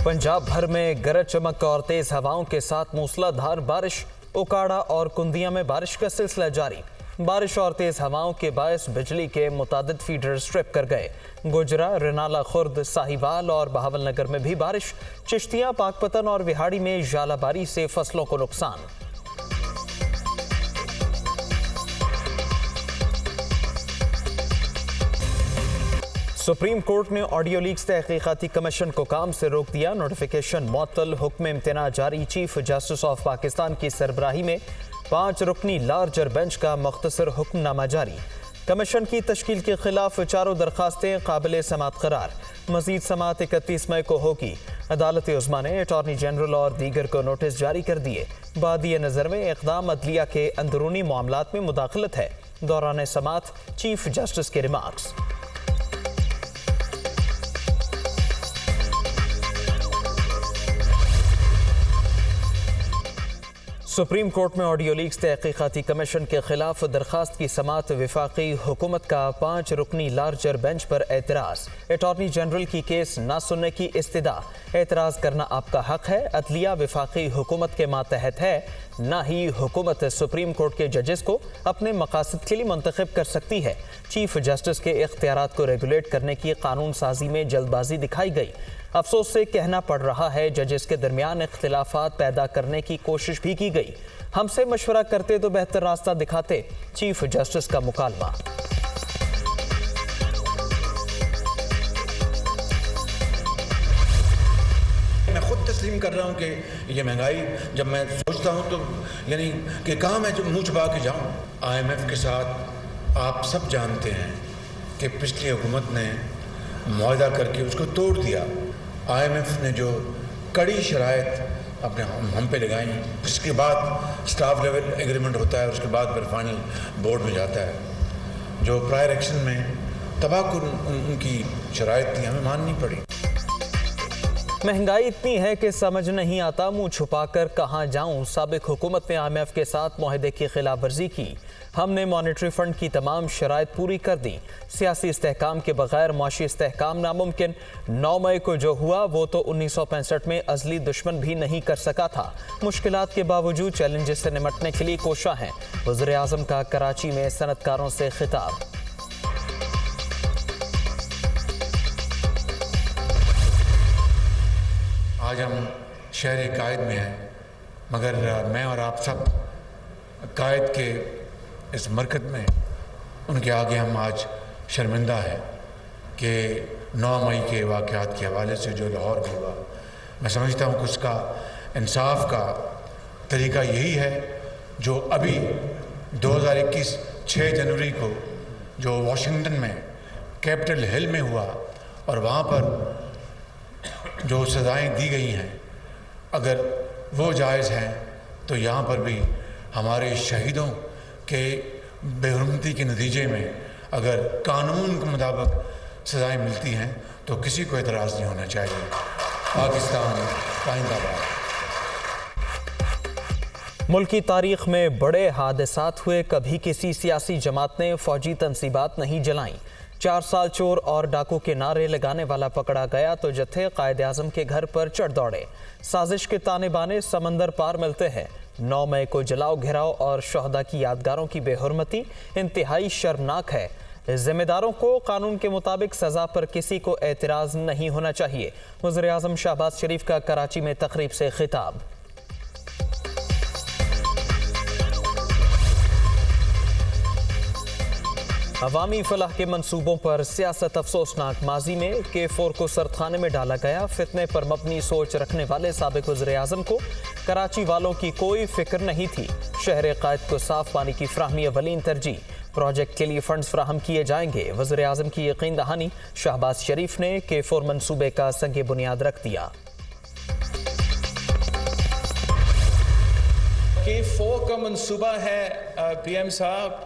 पंजाब भर में गरज चमक और तेज हवाओं के साथ मूसलाधार बारिश। ओकाड़ा और कुंदिया में बारिश का सिलसिला जारी। बारिश और तेज हवाओं के बायस बिजली के मुतादिद फीडर स्ट्रिप कर गए। गुजरा, रिनाला, खुर्द, साहिवाल और बहावलनगर में भी बारिश। चिश्तियां, पाकपतन और विहाड़ी में जालाबारी से फसलों को नुकसान। सुप्रीम कोर्ट ने ऑडियो लीक्स तहकीकाती कमीशन को काम से रोक दिया। नोटिफिकेशन मुअत्तल, हुक्म इम्तना जारी। चीफ जस्टिस ऑफ पाकिस्तान की सरबराही में 5 रुकनी लार्जर बेंच का मुख्तसर हुक्मनामा जारी। कमीशन की तश्कील के खिलाफ 4 दरखास्तें काबिल समात करार। मजीद समात 31 मई को होगी। अदालत उज़्मा ने अटॉर्नी जनरल और दीगर को नोटिस जारी कर दिए। बादिए नज़र में इक़दाम अदलिया के अंदरूनी मामलात में मुदाखलत है। दौरान समात चीफ जस्टिस के रिमार्क्स। सुप्रीम कोर्ट में ऑडियो लीक्स तहकीकाती कमीशन के खिलाफ दरखास्त की समात। वफाकी हुकूमत का 5 रुकनी लार्जर बेंच पर एतराज़। अटॉर्नी जनरल की केस न सुनने की इस्तदा। एतराज़ करना आपका हक है। अदलिया वफाकी हुकूमत के मातहत है, न ही हुकूमत सुप्रीम कोर्ट के जजेस को अपने मकासद के लिए मुंतखब कर सकती है। चीफ जस्टिस के इख्तियारात को रेगुलेट करने की कानून साजी में जल्दबाजी दिखाई गई। अफसोस से कहना पड़ रहा है, जजेस के दरमियान इख्तिलाफात पैदा करने की कोशिश भी की गई। हमसे मशवरा करते तो बेहतर रास्ता दिखाते। चीफ जस्टिस का मुकालमा। मैं खुद तस्लीम कर रहा हूँ कि ये महंगाई, जब मैं सोचता हूँ तो यानी कि कहाँ मैं मुँह छुपा के जाऊँ। IMF के साथ आप सब जानते हैं कि पिछली हुकूमत ने मुआहदा करके उसको तोड़ दिया। IMF ने जो कड़ी शराइत अपने हम पे लगाई, उसके बाद स्टाफ लेवल एग्रीमेंट होता है, उसके बाद फिर फाइनल बोर्ड में जाता है। जो प्रायर एक्शन में तबाहकुन उनकी शराइत थी, हमें माननी पड़ी। महंगाई इतनी है कि समझ नहीं आता मुंह छुपाकर कहाँ जाऊं। साबिक हुकूमत ने IMF के साथ मुआहदे की खिलाफ वर्जी की। हमने मॉनेटरी फंड की तमाम शराइत पूरी कर दी। सियासी इस्तेहकाम के बगैर माशी इस्तेहकाम नामुमकिन। 9 मई को जो हुआ वो तो 1965 में अजली दुश्मन भी नहीं कर सका था। मुश्किलात के बावजूद चैलेंजेस से निमटने के लिए कोशा हैं। वज़ीर आज़म का कराची में सनतकारों से खिताब। आज हम शहर कायद में हैं, मगर मैं और आप सब कायद के इस मरकज़ में उनके आगे हम आज शर्मिंदा हैं कि 9 मई के वाक़यात के हवाले से जो लाहौर में हुआ, मैं समझता हूँ कि उसका इंसाफ का तरीका यही है जो अभी 2021 6 जनवरी को जो वाशिंगटन में कैपिटल हिल में हुआ और वहाँ पर जो सज़ाएँ दी गई हैं, अगर वो जायज़ हैं तो यहाँ पर भी हमारे शहीदों के बेहुरमती के नतीजे में अगर कानून के मुताबिक सज़ाएँ मिलती हैं तो किसी को एतराज़ नहीं होना चाहिए। पाकिस्तान जिंदाबाद। मुल्क की तारीख में बड़े हादसात हुए, कभी किसी सियासी जमात ने फौजी तनसीबात नहीं जलाई। 4 साल चोर और डाकू के नारे लगाने वाला पकड़ा गया तो जत्थे कायद आज़म के घर पर चढ़ दौड़े। साजिश के ताने बाने समंदर पार मिलते हैं। 9 मई को जलाओ घिराव और शहदा की यादगारों की बेहुरमती इंतहाई शर्मनाक है। जिम्मेदारों को कानून के मुताबिक सज़ा पर किसी को एतराज़ नहीं होना चाहिए। वज़ीर आज़म शहबाज शरीफ का कराची में तकरीब से खिताब। अवामी फलाह के मंसूबों पर सियासत अफसोसनाक। माजी में K4 को सरखाने में डाला गया। फितने पर मबनी सोच रखने वाले साबिक वज़ीर आज़म को कराची वालों की कोई फिक्र नहीं थी। शहर कायद को साफ पानी की फराहमी अवलीन तरजीह। प्रोजेक्ट के लिए फंड्स फराहम किए जाएंगे। वज़ीर आज़म की यकीन दहानी। शहबाज शरीफ ने K4 मंसूबे का संग बुनियाद रख दिया। K4 का मंसूबा है PM साहब,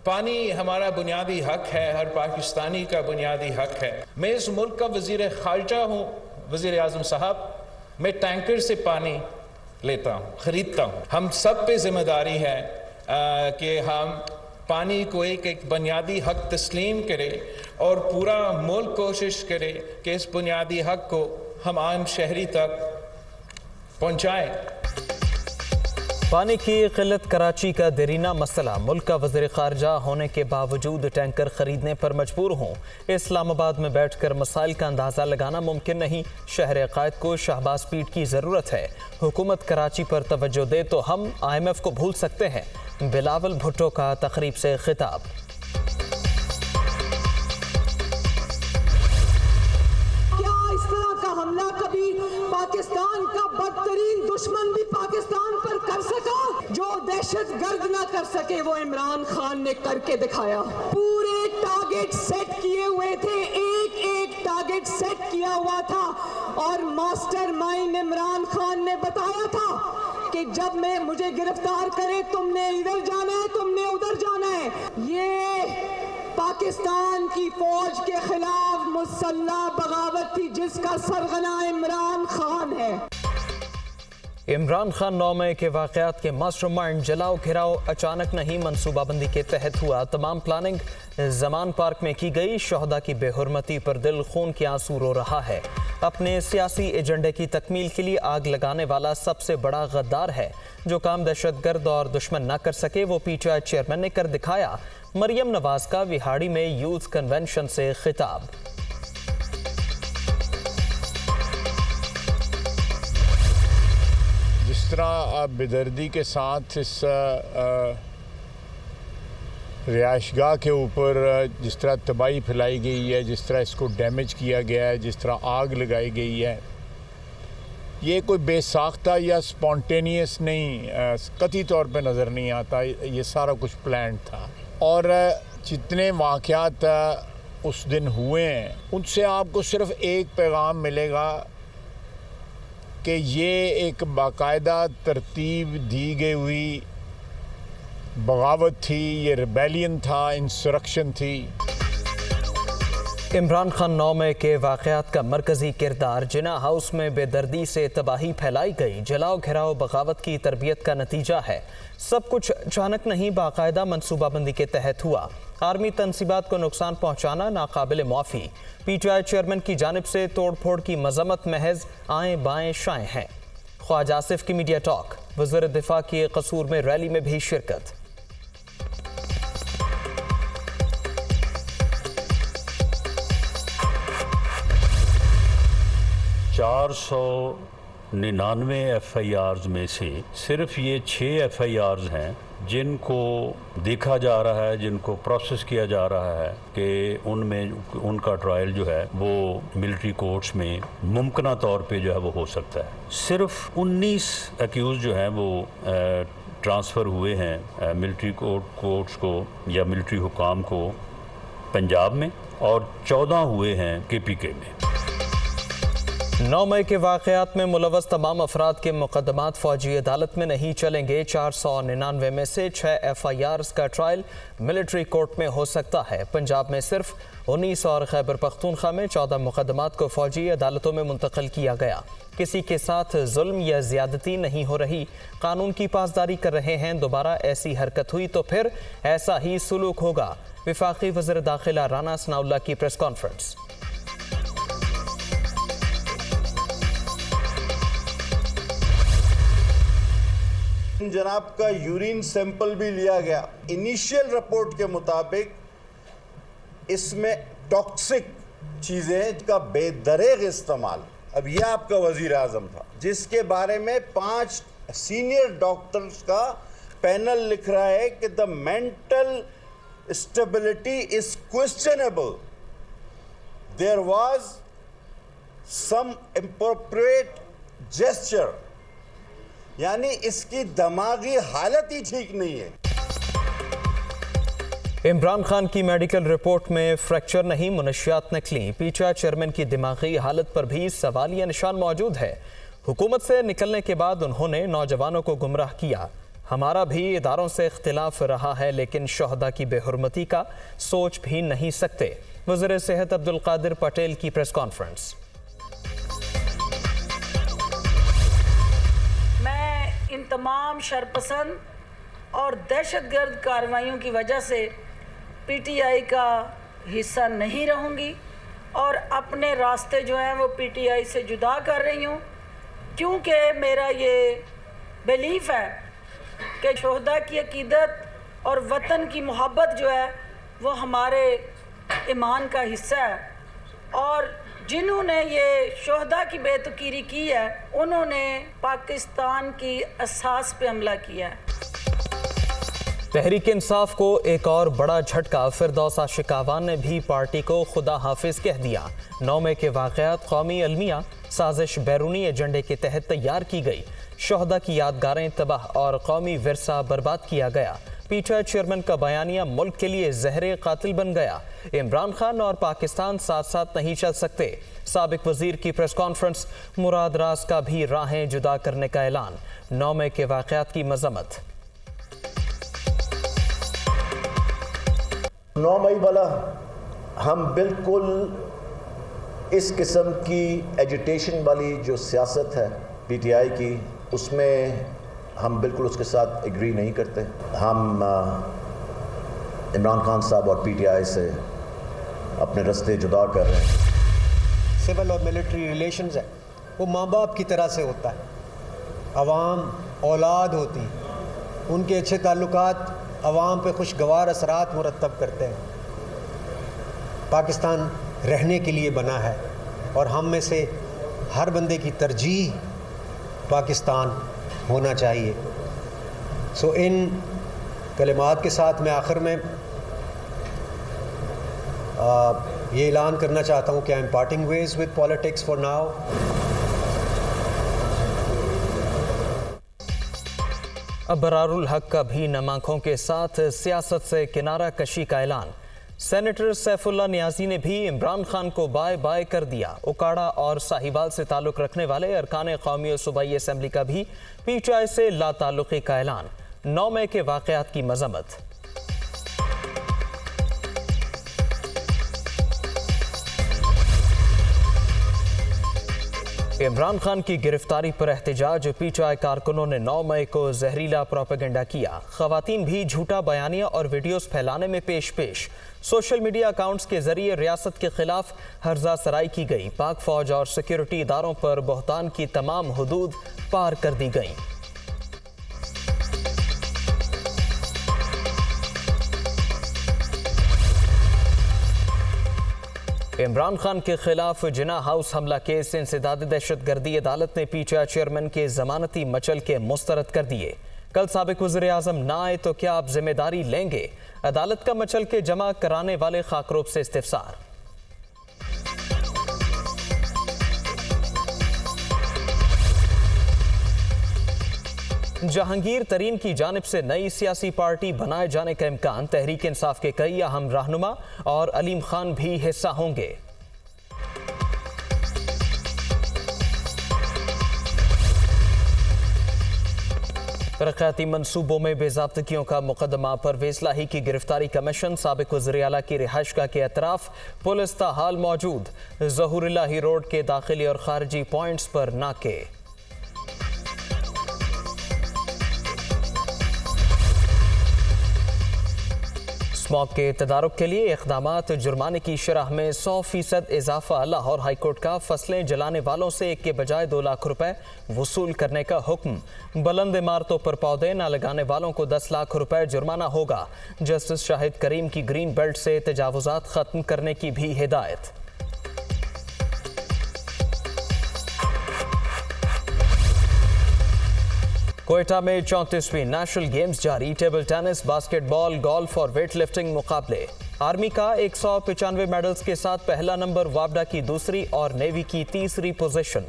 पानी हमारा बुनियादी हक है, हर पाकिस्तानी का बुनियादी हक है। मैं इस मुल्क का वज़ीर ख़ारजा हूँ, वज़ीर आज़म साहब, मैं टैंकर से पानी लेता हूँ, ख़रीदता हूँ। हम सब पे ज़िम्मेदारी है कि हम पानी को एक बुनियादी हक तस्लीम करें और पूरा मुल्क कोशिश करे कि इस बुनियादी हक को हम आम शहरी तक पहुंचाएं। पानी की किल्लत कराची का देरीना मसला। मुल्क का वज़ीर ख़ारजा होने के बावजूद टैंकर खरीदने पर मजबूर हूँ। इस्लामाबाद में बैठकर मसाइल का अंदाज़ा लगाना मुमकिन नहीं। शहर कायद को शहबाज पीठ की ज़रूरत है। हुकूमत कराची पर तवज्जो दे तो हम IMF को भूल सकते हैं। बिलावल भुट्टो का तकरीब से खिताब। हमला कभी पाकिस्तान का बदतरीन दुश्मन भी पाकिस्तान पर कर सका? जो दहशत गर्द ना कर सके वो इमरान खान ने करके दिखाया। पूरे टारगेट सेट किए हुए थे, एक एक टारगेट सेट किया हुआ था और मास्टरमाइंड इमरान खान ने बताया था कि जब मैं मुझे गिरफ्तार करे तुमने इधर जाना है, तुमने उधर जाना है। ये पाकिस्तान की फौज के खिलाफ मुसल्लह बगावत थी जिसका सरगना इमरान खान है। इमरान खान 9 मई के वाक़यात के मास्टरमाइंड। जलाओ घिराओ अचानक नहीं, मनसूबाबंदी के तहत हुआ। तमाम प्लानिंग ज़मान पार्क में की गई। शहदा की बेहुरमती पर दिल खून के आंसू रो रहा है। अपने सियासी एजेंडे की तकमील के लिए आग लगाने वाला सबसे बड़ा गद्दार है। जो काम दहशतगर्द और दुश्मन न कर सके वो PTI चेयरमैन ने कर दिखाया। मरियम नवाज का विहाड़ी में यूथ कन्वेंशन से खिताब। जिस तरह आप बेदर्दी के साथ इस रिहाइशगाह के ऊपर जिस तरह तबाही फैलाई गई है, जिस तरह इसको डैमेज किया गया है, जिस तरह आग लगाई गई है, ये कोई बेसाख्ता या स्पॉन्टेनियस नहीं, कतई तौर पे नज़र नहीं आता। ये सारा कुछ प्लान था। और जितने वाक़यात उस दिन हुए हैं उनसे आपको सिर्फ़ एक पैगाम मिलेगा कि ये एक बाकायदा तरतीब दी गई हुई बगावत थी, ये रिबेलियन था, इंसरक्शन थी। इमरान खान 9 मई के वाक़यात का मरकज़ी किरदार। जिना हाउस में बेदर्दी से तबाही फैलाई गई। जलाओ घिराओ बगावत की तरबियत का नतीजा है। सब कुछ अचानक नहीं, बाकायदा मनसूबाबंदी के तहत हुआ। आर्मी तनसीबात को नुकसान पहुँचाना नाकाबिल मुआफ़ी। PTI चेयरमैन की जानिब से तोड़ फोड़ की मजम्मत महज आएँ बाएँ शाएँ हैं। ख्वाजा आसिफ की मीडिया टॉक। वज़ीर दिफा की कसूर में रैली में भी शिरकत। चार 499 FIRs में से सिर्फ ये 6 FIRs हैं जिनको देखा जा रहा है, जिनको प्रोसेस किया जा रहा है कि उनमें उनका ट्रायल जो है वो मिलिट्री कोर्ट्स में मुमकिन तौर पे जो है वो हो सकता है। सिर्फ 19 एक्यूज़ जो हैं वो ट्रांसफ़र हुए हैं मिलिट्री कोर्ट्स को या मिलिट्री हुकाम को पंजाब में, और 14 हुए हैं KPK में। 9 मई के वाक़यात में मुलव्वस तमाम अफराद के मुकदमात फ़ौजी अदालत में नहीं चलेंगे। 499 में से 6 FIRs का ट्रायल मिलिट्री कोर्ट में हो सकता है। पंजाब में सिर्फ 19 और खैबर पख्तूनख्वा में 14 मुकदमात को फ़ौजी अदालतों में मुंतकिल किया गया। किसी के साथ जुल्म या ज़्यादती नहीं हो रही, कानून की पासदारी कर रहे हैं। दोबारा ऐसी हरकत हुई तो फिर ऐसा ही सलूक होगा। वफाकी वज़ीर दाखिला राना सनाउल्लाह की प्रेस कॉन्फ्रेंस। जनाब का यूरिन सैंपल भी लिया गया। इनिशियल रिपोर्ट के मुताबिक इसमें टॉक्सिक चीज़ें का बेदरेग इस्तेमाल। अब यह आपका वज़ीर आज़म था जिसके बारे में 5 सीनियर डॉक्टर्स का पैनल लिख रहा है कि the mental stability is questionable, there was some inappropriate gesture, यानी इसकी दिमागी हालत ही ठीक नहीं है। इमरान खान की मेडिकल रिपोर्ट में फ्रैक्चर नहीं, मुनशियात नकली। PTI चेयरमैन की दिमागी हालत पर भी सवालिया निशान मौजूद है। हुकूमत से निकलने के बाद उन्होंने नौजवानों को गुमराह किया। हमारा भी इदारों से इख्तिलाफ रहा है लेकिन शहदा की बेहुरमती का सोच भी नहीं सकते। वज़ीर सेहत अब्दुल कादिर पटेल की प्रेस कॉन्फ्रेंस। मैं इन तमाम शरपसंद और दहशतगर्द कार्रवाइयों की वजह से PTI का हिस्सा नहीं रहूंगी اور اپنے راستے جو ہیں وہ پی ٹی آئی سے جدا کر رہی ہوں، کیونکہ میرا یہ بیلیف ہے کہ شہداء کی عقیدت اور وطن کی محبت جو ہے وہ ہمارے ایمان کا حصہ ہے، اور جنہوں نے یہ شہداء کی بے تقیری کی ہے انہوں نے پاکستان کی اساس پہ حملہ کیا ہے۔ تحریک انصاف کو ایک اور بڑا جھٹکا، فردوس عاشقاوان نے بھی پارٹی کو خدا حافظ کہہ دیا۔ 9 مئی کے واقعات قومی المیہ سازش بیرونی ایجنڈے کے تحت تیار کی گئی، شہداء کی یادگاریں تباہ اور قومی ورثہ برباد کیا گیا۔ پی ٹی آئی چیئرمین کا بیانیہ ملک کے لیے زہر قاتل بن گیا۔ عمران خان اور پاکستان ساتھ ساتھ نہیں چل سکتے، سابق وزیر کی پریس کانفرنس، مراد راز کا بھی راہیں جدا کرنے کا اعلان، 9 مئی کے واقعات کی مذمت۔ 9 مئی والا ہم بالکل اس قسم کی ایجیٹیشن والی جو سیاست ہے پی ٹی آئی کی، اس میں ہم بالکل اس کے ساتھ ایگری نہیں کرتے۔ ہم عمران خان صاحب اور پی ٹی آئی سے اپنے راستے جدا کر رہے ہیں۔ سول اور ملٹری ریلیشنز ہے وہ ماں باپ کی طرح سے ہوتا ہے، عوام اولاد ہوتی، ان کے اچھے تعلقات عوام پہ خوشگوار اثرات مرتب کرتے ہیں۔ پاکستان رہنے کے لیے بنا ہے اور ہم میں سے ہر بندے کی ترجیح پاکستان ہونا چاہیے۔ سو ان کلمات کے ساتھ میں آخر میں یہ اعلان کرنا چاہتا ہوں کہ I am parting ways with politics for now. Abrar ul Haq کا بھی نم آنکھوں کے ساتھ سیاست سے کنارہ کشی کا اعلان۔ سینیٹر سیف اللہ نیازی نے بھی عمران خان کو بائے بائے کر دیا۔ اکاڑا اور ساہیوال سے تعلق رکھنے والے ارکان قومی و صوبائی اسمبلی کا بھی پی ٹی آئی سے لا تعلقی کا اعلان، 9 مئی کے واقعات کی مذمت۔ عمران خان کی گرفتاری پر احتجاج، پی ٹی آئی کارکنوں نے 9 مئی کو زہریلا پروپیگنڈا کیا۔ خواتین بھی جھوٹا بیانیہ اور ویڈیوز پھیلانے میں پیش سوشل میڈیا اکاؤنٹس کے ذریعے ریاست کے خلاف ہرزہ سرائی کی گئی۔ پاک فوج اور سیکیورٹی اداروں پر بہتان کی تمام حدود پار کر دی گئیں۔ عمران خان کے خلاف جناح ہاؤس حملہ کیس، انسداد دہشت گردی، عدالت نے پی ٹی آئی چیئرمین کے ضمانتی مچل کے مسترد کر دیے۔ کل سابق وزیر اعظم نہ آئے تو کیا آپ ذمہ داری لیں گے؟ عدالت کا مچل کے جمع کرانے والے خاکروب سے استفسار۔ جہانگیر ترین کی جانب سے نئی سیاسی پارٹی بنائے جانے کا امکان، تحریک انصاف کے کئی اہم رہنما اور علیم خان بھی حصہ ہوں گے۔ ترقیاتی منصوبوں میں بے ضابطگیوں کا مقدمہ، پرویز لاہی کی گرفتاری، کمیشن سابق وزیر اعلیٰ کی رہائش گاہ کے اطراف پولیس تاحال موجود، ظہور الہی روڈ کے داخلی اور خارجی پوائنٹس پر ناکے۔ اسموگ کے تدارک کے لیے اقدامات، جرمانے کی شرح میں 100% اضافہ، لاہور ہائی کورٹ کا فصلیں جلانے والوں سے 1 کے بجائے 2 لاکھ روپے وصول کرنے کا حکم، بلند عمارتوں پر پودے نہ لگانے والوں کو 10 لاکھ روپے جرمانہ ہوگا، جسٹس شاہد کریم کی گرین بیلٹ سے تجاوزات ختم کرنے کی بھی ہدایت۔ کوئٹہ میں 34ویں نیشنل گیمز جاری، ٹیبل ٹینس، باسکٹ بال، گولف اور ویٹ لفٹنگ مقابلے۔ آرمی کا 195 میڈلز کے ساتھ پہلا نمبر، وابڈا کی دوسری اور نیوی کی تیسری پوزیشن۔